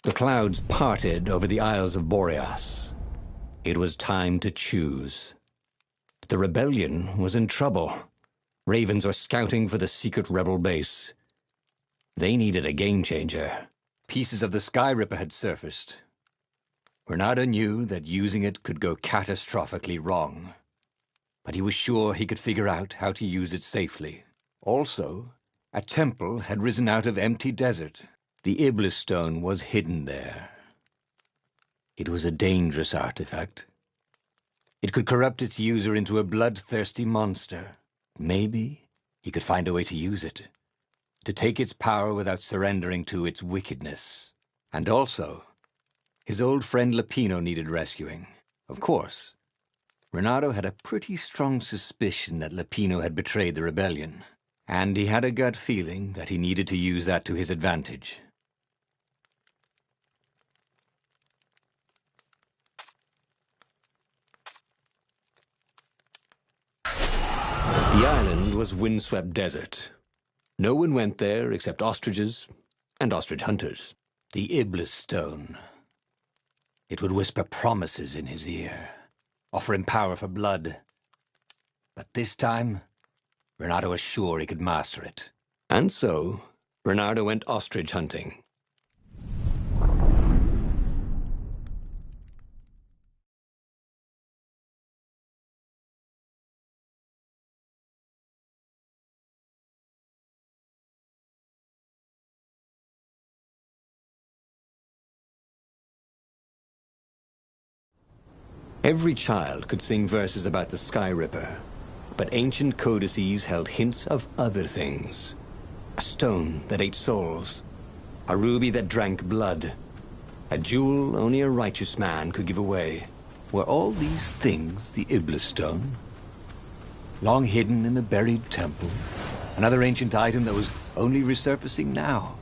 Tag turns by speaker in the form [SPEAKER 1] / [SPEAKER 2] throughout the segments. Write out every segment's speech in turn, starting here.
[SPEAKER 1] The clouds parted over the Isles of Boreas. It was time to choose. The rebellion was in trouble. Ravens were scouting for the secret rebel base. They needed a game-changer. Pieces of the Sky Ripper had surfaced. Renato knew that using it could go catastrophically wrong, but he was sure he could figure out how to use it safely. Also, a temple had risen out of empty desert. The Iblis Stone was hidden there. It was a dangerous artifact. It could corrupt its user into a bloodthirsty monster. Maybe he could find a way to use it, to take its power without surrendering to its wickedness. And also, his old friend Lapino needed rescuing. Of course, Renato had a pretty strong suspicion that Lapino had betrayed the rebellion, and he had a gut feeling that he needed to use that to his advantage. The island was windswept desert. No one went there except ostriches and ostrich hunters. The Iblis Stone. It would whisper promises in his ear, offer him power for blood. But this time, Renato was sure he could master it. And so, Renato went ostrich hunting. Every child could sing verses about the Sky Ripper, but ancient codices held hints of other things. A stone that ate souls, a ruby that drank blood, a jewel only a righteous man could give away. Were all these things the Iblis Stone? Long hidden in a buried temple, another ancient item that was only resurfacing now,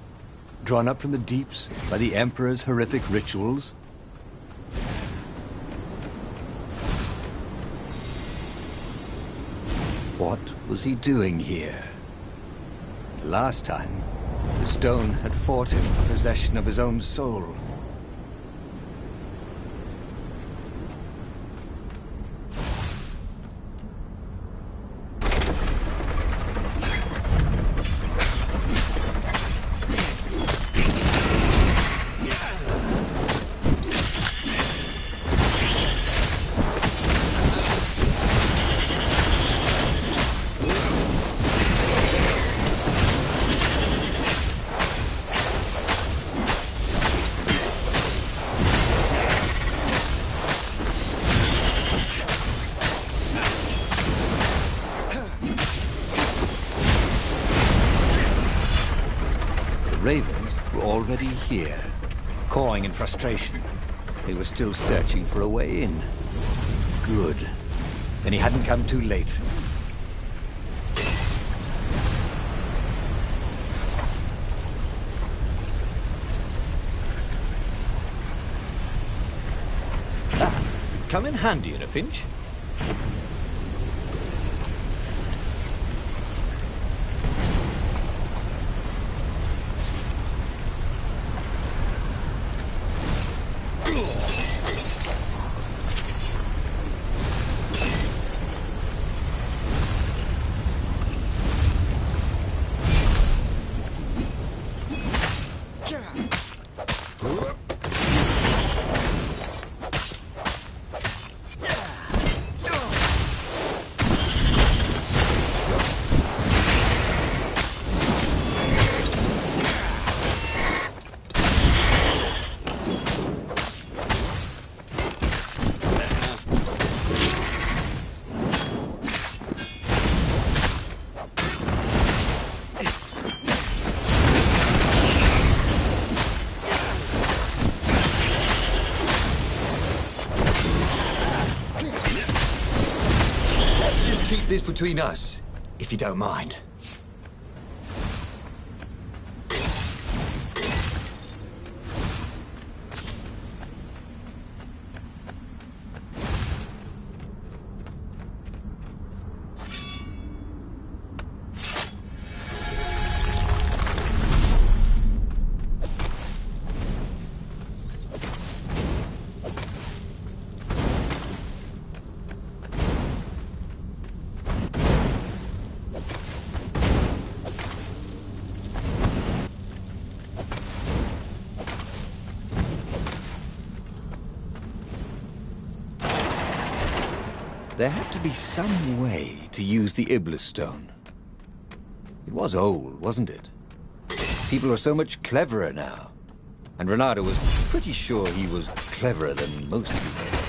[SPEAKER 1] drawn up from the deeps by the Emperor's horrific rituals? What was he doing here? Last time, the stone had fought him for possession of his own soul. Ravens were already here, cawing in frustration. They were still searching for a way in. Good. Then he hadn't come too late. That could come in handy in a pinch. This between us, if you don't mind.
[SPEAKER 2] There had to be some way to use the Iblis Stone. It was old, wasn't it? People are so much cleverer now. And Renato was pretty sure he was cleverer than most people.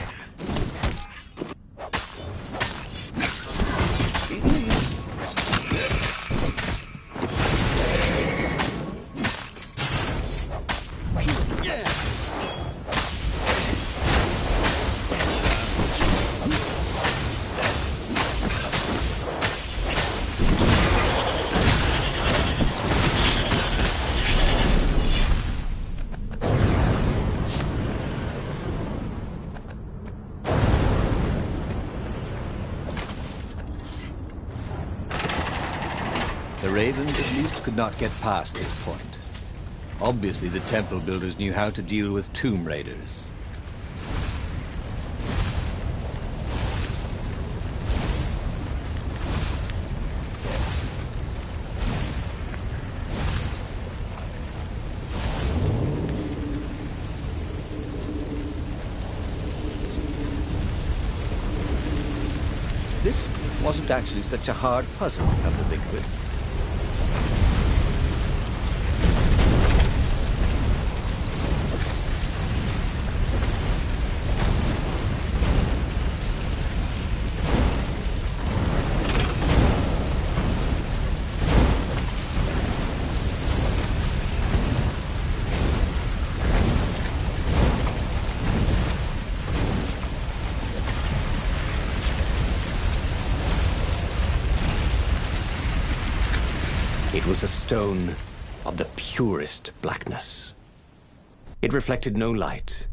[SPEAKER 2] The Ravens at least could not get past this point. Obviously, the temple builders knew how to deal with tomb raiders. This wasn't actually such a hard puzzle, come to think of it.
[SPEAKER 1] It was a stone of the purest blackness. It reflected no light,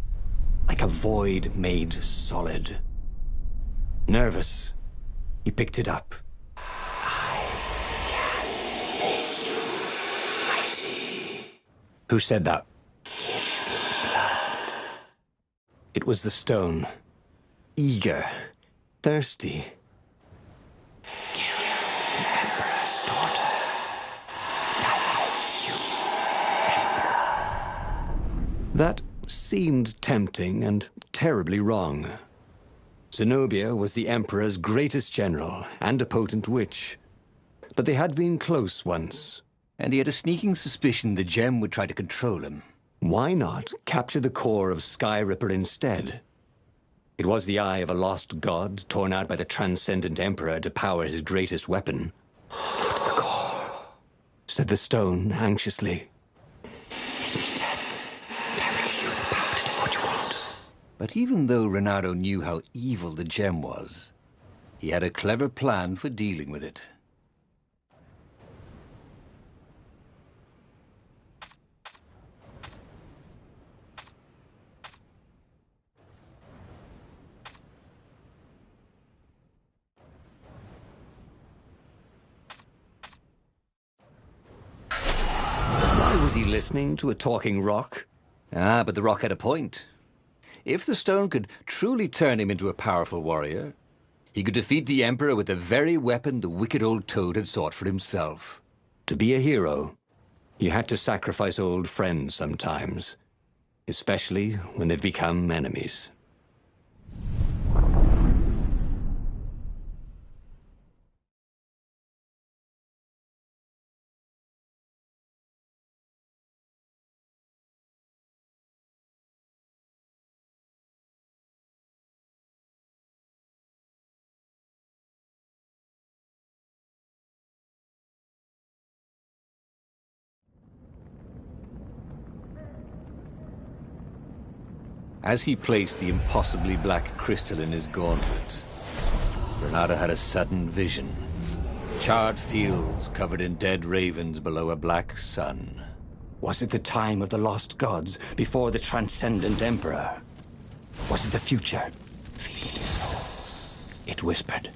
[SPEAKER 1] like a void made solid. Nervous, he picked it up. I can make you mighty. Who said that? Give me blood. It was the stone. Eager, thirsty. Kill the Emperor's daughter. That seemed tempting and terribly wrong. Zenobia was the Emperor's greatest general and a potent witch. But they had been close once.
[SPEAKER 2] And he had a sneaking suspicion the gem would try to control him.
[SPEAKER 1] Why not capture the core of Sky Ripper instead? It was the eye of a lost god torn out by the transcendent Emperor to power his greatest weapon. "What's the core?" said the stone anxiously.
[SPEAKER 2] But even though Renato knew how evil the gem was, he had a clever plan for dealing with it.
[SPEAKER 1] Why was he listening to a talking rock?
[SPEAKER 2] Ah, but the rock had a point. If the stone could truly turn him into a powerful warrior, he could defeat the Emperor with the very weapon the wicked old toad had sought for himself.
[SPEAKER 1] To be a hero, you had to sacrifice old friends sometimes, especially when they've become enemies.
[SPEAKER 2] As he placed the impossibly black crystal in his gauntlet, Renato had a sudden vision. Charred fields covered in dead ravens below a black sun.
[SPEAKER 1] Was it the time of the lost gods before the transcendent Emperor? Was it the future? Feed souls, it whispered.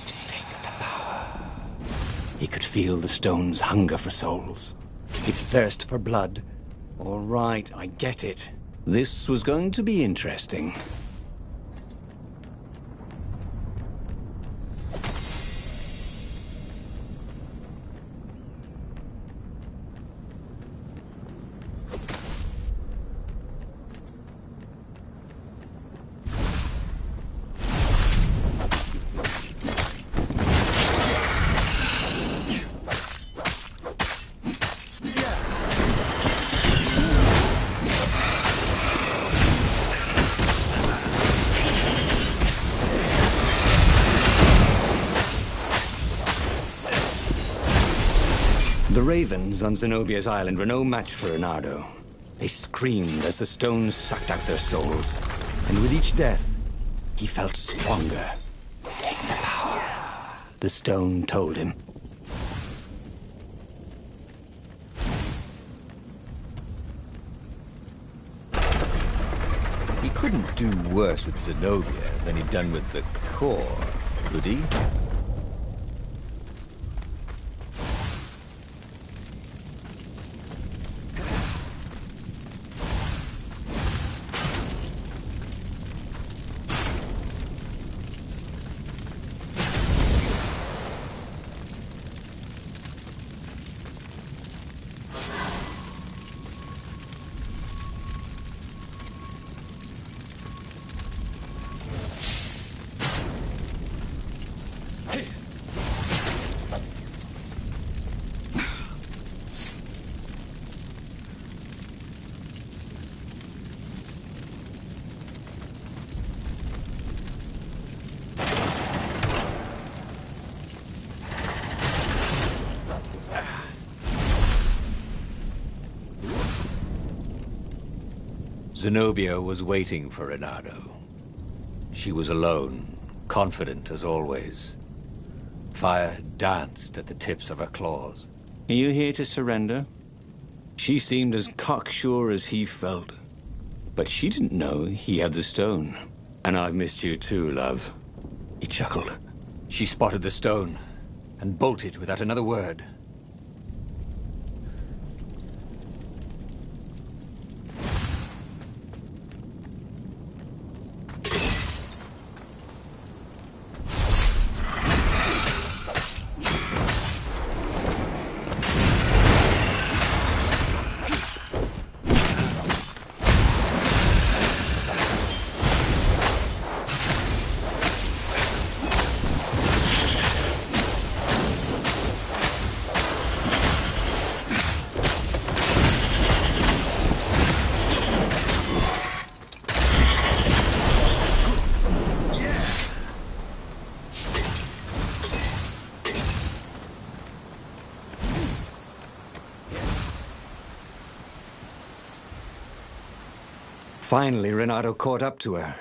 [SPEAKER 1] Take the power. He could feel the stone's hunger for souls. Its thirst for blood. All right, I get it. This was going to be interesting. The ravens on Zenobia's island were no match for Reynardo. They screamed as the stones sucked out their souls. And with each death, he felt stronger. Take the power, the stone told him.
[SPEAKER 2] He couldn't do worse with Zenobia than he'd done with the core, could he? Zenobia was waiting for Reynardo. She was alone, confident as always. Fire danced at the tips of her claws.
[SPEAKER 1] Are you here to surrender? She seemed as cocksure as he felt. But she didn't know he had the stone. And I've missed you too, love. He chuckled.
[SPEAKER 2] She spotted the stone and bolted without another word.
[SPEAKER 1] Finally, Reynardo caught up to her.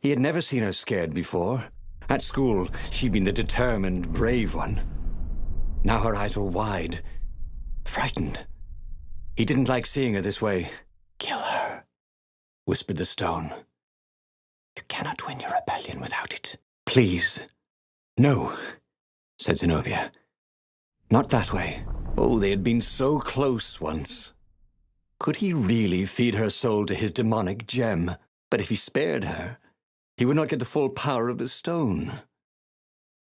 [SPEAKER 1] He had never seen her scared before. At school, she'd been the determined, brave one. Now her eyes were wide, frightened. He didn't like seeing her this way. Kill her, whispered the stone. You cannot win your rebellion without it. Please. No, said Zenobia. Not that way. Oh, they had been so close once. Could he really feed her soul to his demonic gem? But if he spared her, he would not get the full power of the stone.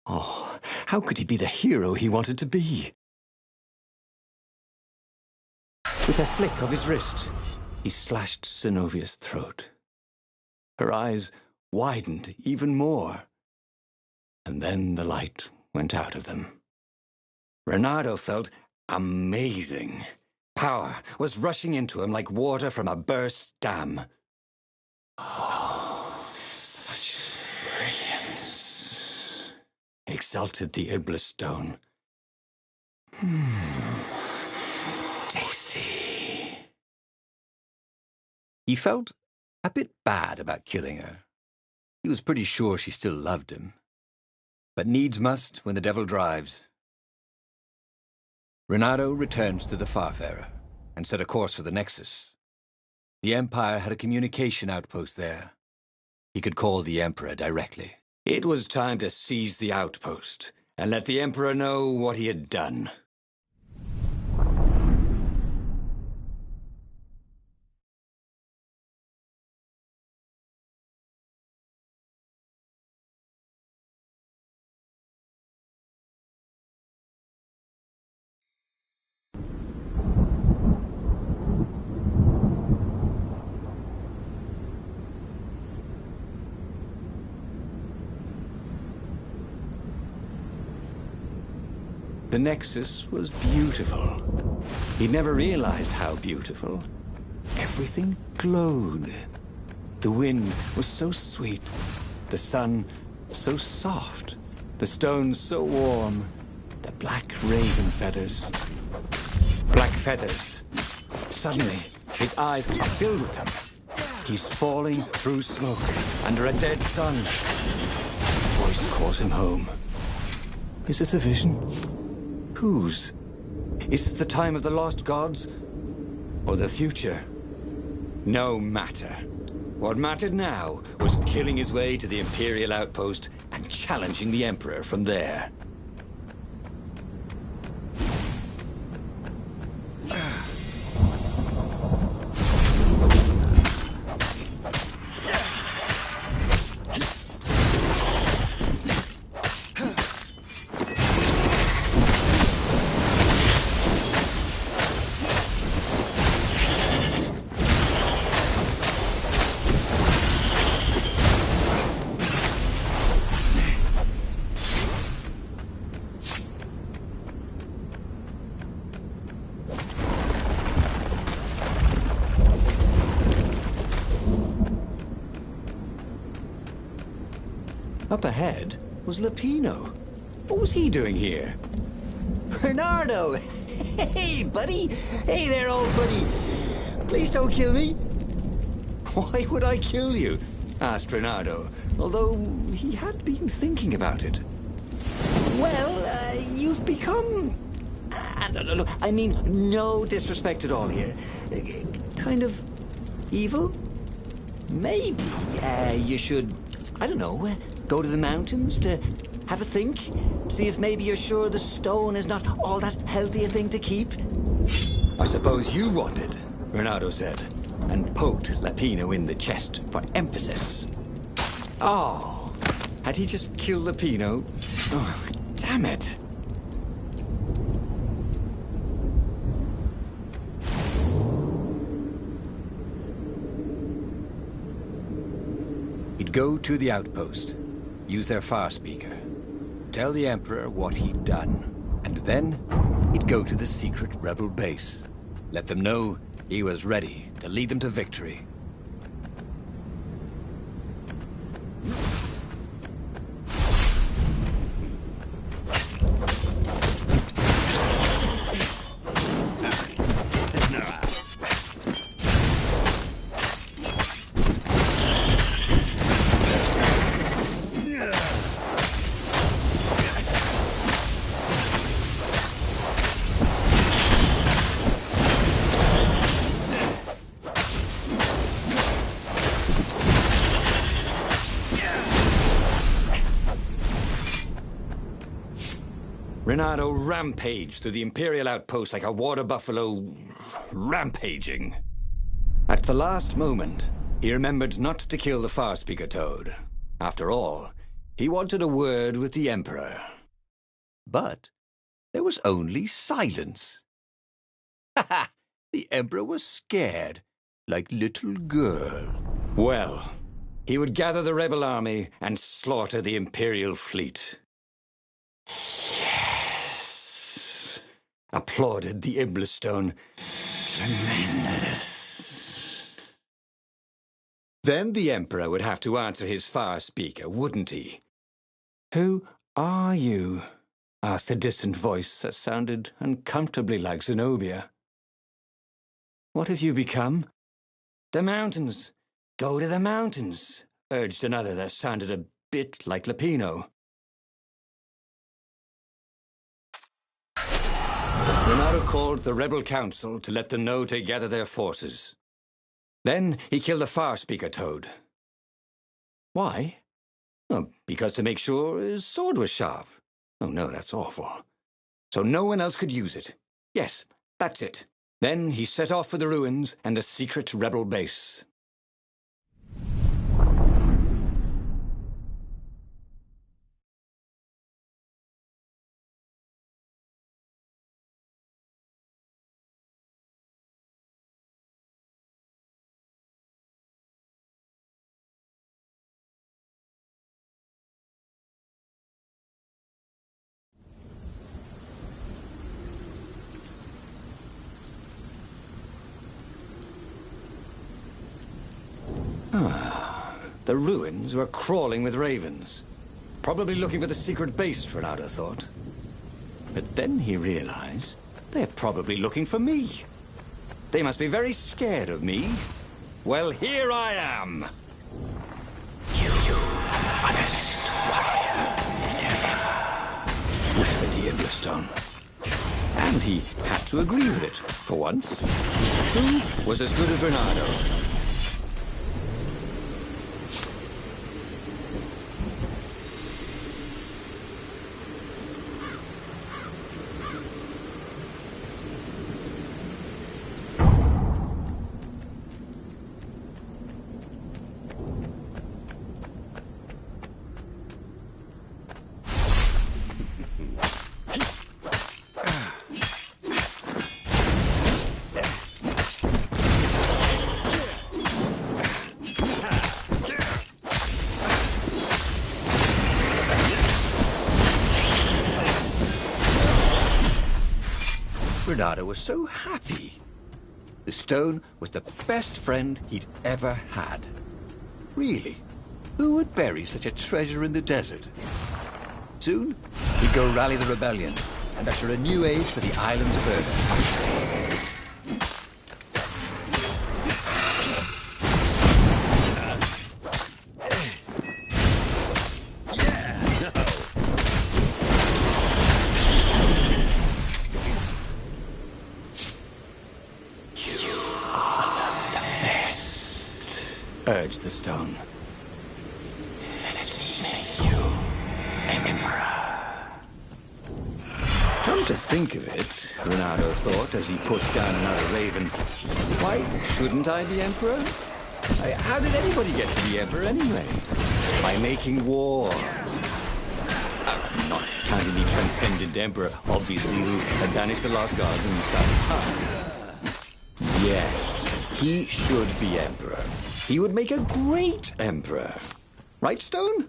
[SPEAKER 1] Oh, how could he be the hero he wanted to be? With a flick of his wrist, he slashed Zenobia's throat. Her eyes widened even more. And then the light went out of them. Reynardo felt amazing. Power was rushing into him like water from a burst dam. Oh, such brilliance, exulted the Iblis Stone. Tasty.
[SPEAKER 2] He felt a bit bad about killing her. He was pretty sure she still loved him. But needs must when the devil drives. Reynardo returned to the Farfarer and set a course for the Nexus. The Empire had a communication outpost there. He could call the Emperor directly.
[SPEAKER 1] It was time to seize the outpost and let the Emperor know what he had done. The Nexus was beautiful. He'd never realized how beautiful. Everything glowed. The wind was so sweet. The sun so soft. The stones so warm. The black raven feathers black feathers. Suddenly, his eyes are filled with them. He's falling through smoke, under a dead sun. The voice calls him home. Is this a vision? Whose? Is this the time of the lost gods? Or the future? No matter. What mattered now was killing his way to the Imperial outpost and challenging the Emperor from there. Up ahead was Lapino. What was he doing here?
[SPEAKER 3] Bernardo! Hey, buddy! Hey there, old buddy! Please don't kill me!
[SPEAKER 1] Why would I kill you? Asked Bernardo, although he had been thinking about it.
[SPEAKER 3] Well, you've become... look, I mean, no disrespect at all here. Kind of evil? Maybe you should, I don't know, go to the mountains to have a think? See if maybe you're sure the stone is not all that healthy a thing to keep?
[SPEAKER 1] I suppose you wanted, Bernardo said, and poked Lapino in the chest for emphasis. Oh, had he just killed Lapino? Oh, damn it. He'd go to the outpost, use their far speaker, tell the Emperor what he'd done, and then he'd go to the secret rebel base, let them know he was ready to lead them to victory. Renato rampaged through the Imperial outpost like a water buffalo rampaging. At the last moment, he remembered not to kill the far speaker toad. After all, he wanted a word with the Emperor. But there was only silence. Ha ha! The Emperor was scared, like little girl. Well, he would gather the rebel army and slaughter the Imperial fleet. Yes! Applauded the Iblis Stone. Tremendous. Then the Emperor would have to answer his far speaker, wouldn't he? Who are you? Asked a distant voice that sounded uncomfortably like Zenobia. What have you become? The mountains. Go to the mountains, urged another that sounded a bit like Lapino. Renato called the rebel council to let them know to gather their forces. Then he killed the far speaker toad. Why? Oh, because to make sure his sword was sharp. Oh no, that's awful. So no one else could use it. Yes, that's it. Then he set off for the ruins and the secret rebel base. The ruins were crawling with ravens. Probably looking for the secret base, Renato thought. But then he realized They're probably looking for me. They must be very scared of me. Well, here I am.
[SPEAKER 3] You honest warrior.
[SPEAKER 1] Whispered the Iblis Stone. And he had to agree with it, for once. Who was as good as Bernardo?
[SPEAKER 2] Bernardo was so happy. The stone was the best friend he'd ever had. Really, who would bury such a treasure in the desert? Soon, he'd go rally the rebellion and usher a new age for the islands of Earth. Urged the stone.
[SPEAKER 3] Let me make you Emperor.
[SPEAKER 1] Come to think of it, Ronaldo thought as he put down another raven, why shouldn't I be Emperor? How did anybody get to be Emperor anyway? By making war. Not counting the transcendent Emperor, obviously, who had banished the lost gods and started time. Yes, he should be Emperor. He would make a great Emperor. Right, Stone?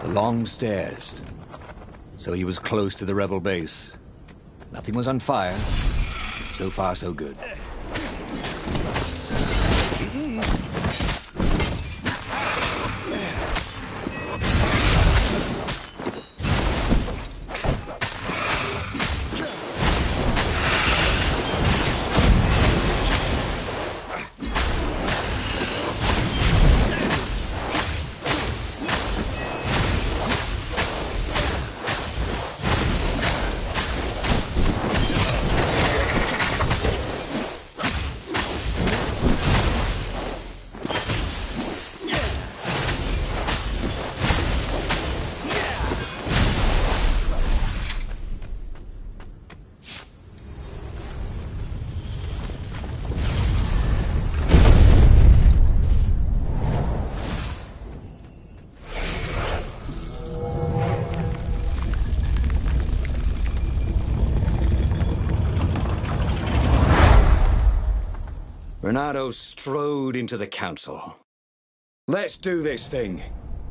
[SPEAKER 2] Long stairs. So he was close to the rebel base. Nothing was on fire. So far, so good.
[SPEAKER 1] Bernardo strode into the council. Let's do this thing.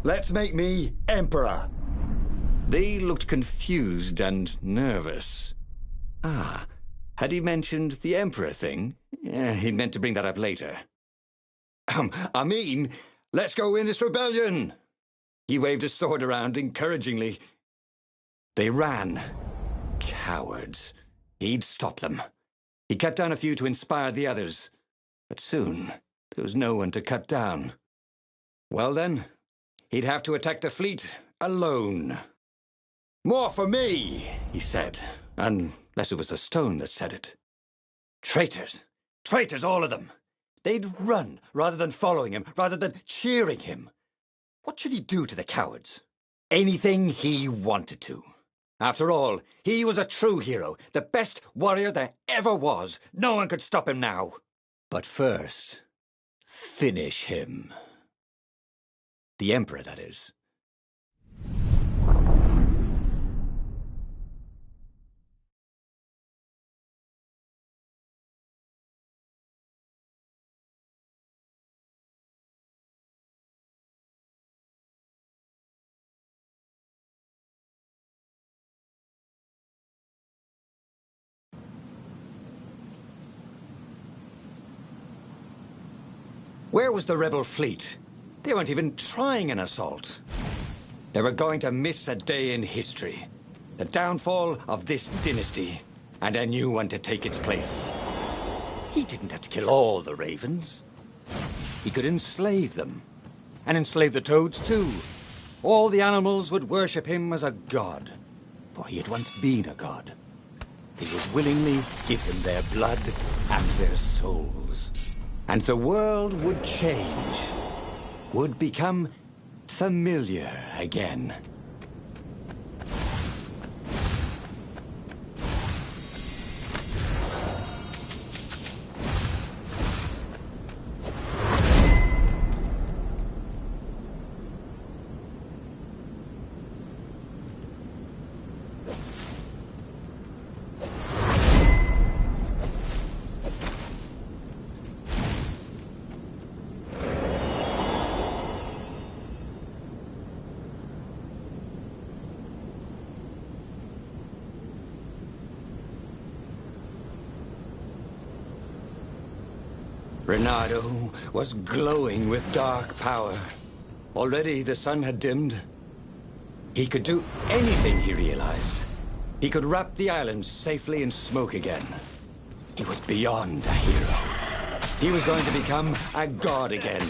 [SPEAKER 1] Let's make me Emperor. They looked confused and nervous. Ah, had he mentioned the Emperor thing? He'd meant to bring that up later. I mean, let's go win this rebellion. He waved his sword around encouragingly. They ran. Cowards. He'd stop them. He cut down a few to inspire the others. But soon, there was no one to cut down. Well then, he'd have to attack the fleet alone. More for me, he said, unless it was the stone that said it. Traitors. Traitors, all of them. They'd run rather than following him, rather than cheering him. What should he do to the cowards? Anything he wanted to. After all, he was a true hero, the best warrior there ever was. No one could stop him now. But first, finish him. The Emperor, that is. Where was the rebel fleet? They weren't even trying an assault. They were going to miss a day in history. The downfall of this dynasty, and a new one to take its place. He didn't have to kill all the ravens. He could enslave them. And enslave the toads too. All the animals would worship him as a god. For he had once been a god. They would willingly give him their blood and their souls. And the world would change, would become familiar again. Renato was glowing with dark power. Already the sun had dimmed. He could do anything, he realized. He could wrap the island safely in smoke again. He was beyond a hero. He was going to become a god again.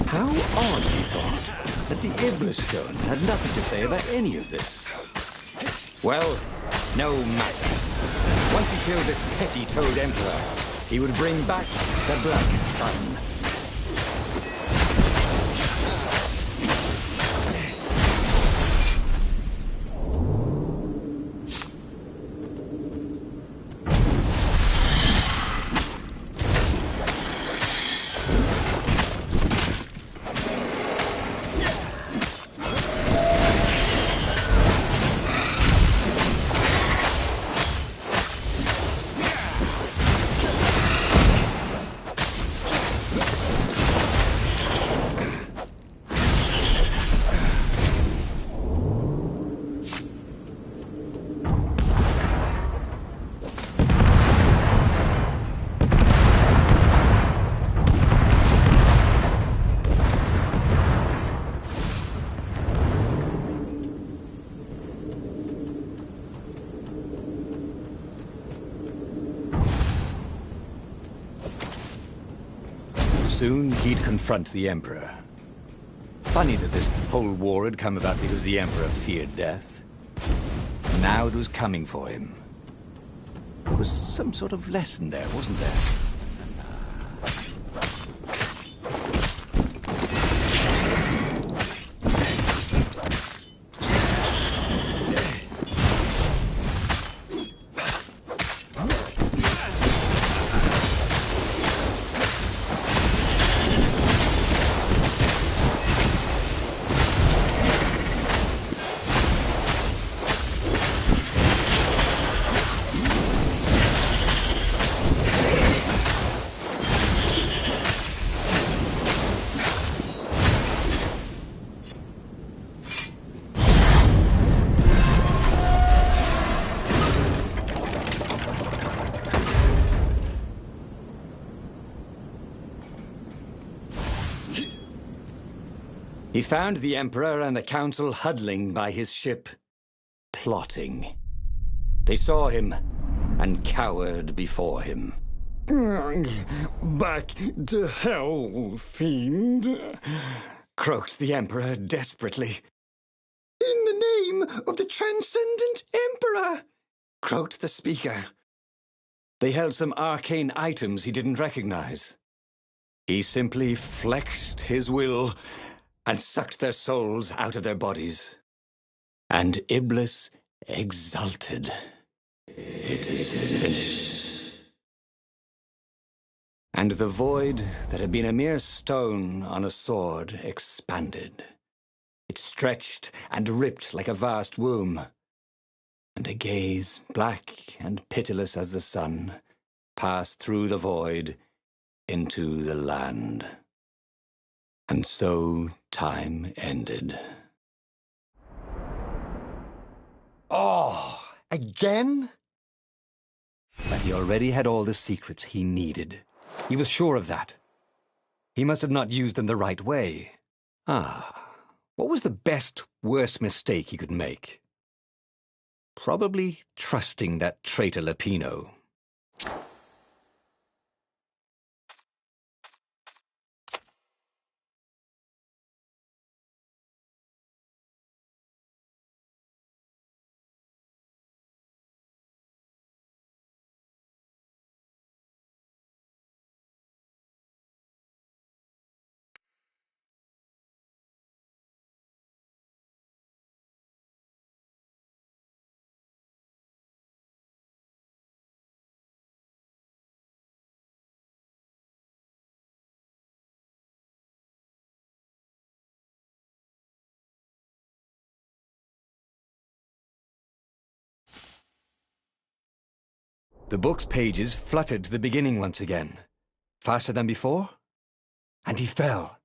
[SPEAKER 1] How odd, he thought, that the Iblis Stone had nothing to say about any of this. Well, no matter. Once he killed this petty toad emperor, he would bring back the Black Sun. Soon he'd confront the Emperor. Funny that this whole war had come about because the Emperor feared death. Now it was coming for him. There was some sort of lesson there, wasn't there? He found the Emperor and the Council huddling by his ship, plotting. They saw him and cowered before him.
[SPEAKER 4] Back to hell, fiend,
[SPEAKER 1] croaked the Emperor desperately.
[SPEAKER 3] In the name of the Transcendent Emperor,
[SPEAKER 1] croaked the speaker. They held some arcane items he didn't recognize. He simply flexed his will and sucked their souls out of their bodies. And Iblis exulted. It is finished. And the void that had been a mere stone on a sword expanded. It stretched and ripped like a vast womb. And a gaze, black and pitiless as the sun, passed through the void into the land. And so time ended.
[SPEAKER 2] Oh, again? But he already had all the secrets he needed. He was sure of that. He must have not used them the right way. What was the best, worst mistake he could make? Probably trusting that traitor Lapino. The book's pages fluttered to the beginning once again, faster than before, and he fell.